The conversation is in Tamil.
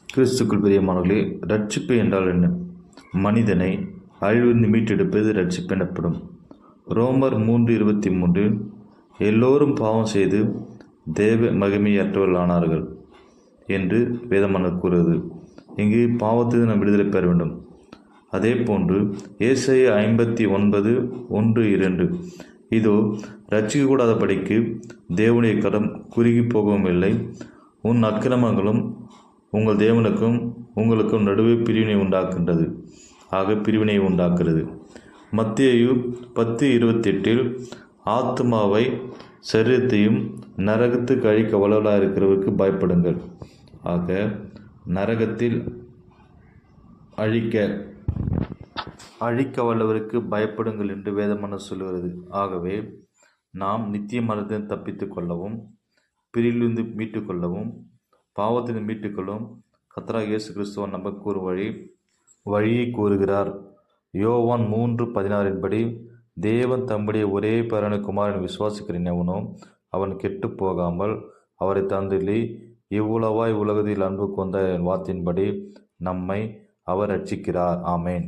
கிறிஸ்துக்குள் பிரியமானவர்களே, ரட்சிப்பு என்றால் என்ன? மனிதனை அழிவிலிருந்து மீட்டெடுப்பது ரட்சிப்பு எனப்படும். ரோமர் 3:23 எல்லோரும் பாவம் செய்து தேவ மகிமையற்றவர்களானார்கள் என்று வேதமானவர் கூறுகிறது. இங்கு பாவத்திலிருந்து நாம் விடுதலை பெற வேண்டும். அதே போன்று ஏசாயா 59:1-2 இதோ ரட்சிக்கக்கூடாதபடிக்கு தேவனுடைய கரம் குறுகி போகவும் இல்லை, உன் அக்கிரமங்களும் உங்கள் தேவனுக்கும் உங்களுக்கும் நடுவே பிரிவினை உண்டாக்குகின்றது. பிரிவினை உண்டாக்குறது. மத்தேயு 10:28 ஆத்மாவை சரீரத்தையும் நரகத்துக்கு அழிக்க வல்லவராக இருக்கிறவருக்கு பயப்படுங்கள். நரகத்தில் அழிக்க வல்லவருக்கு பயப்படுங்கள் என்று வேதமானவர் சொல்லுகிறது. ஆகவே நாம் நித்திய மரணத்தை தப்பித்து கொள்ளவும், பிரிவிலிருந்து மீட்டுக்கொள்ளவும், பாவத்திலிருந்து மீட்டுக்கொள்ளும் கர்த்தராகிய இயேசு கிறிஸ்துவ நமக்கு ஒரு வழியை கூறுகிறார். யோவான் 3:16 படி தேவன் தம்முடைய ஒரே பேரான குமாரனை விசுவாசிக்கிறேன் எவனோ அவன் கெட்டு போகாமல் அவரை தந்தள்ளி இவ்வளவாய் உலகத்தில் அன்பு கொண்ட வார்த்தையின்படி நம்மை அவர் ரட்சிக்கிறார். ஆமேன்.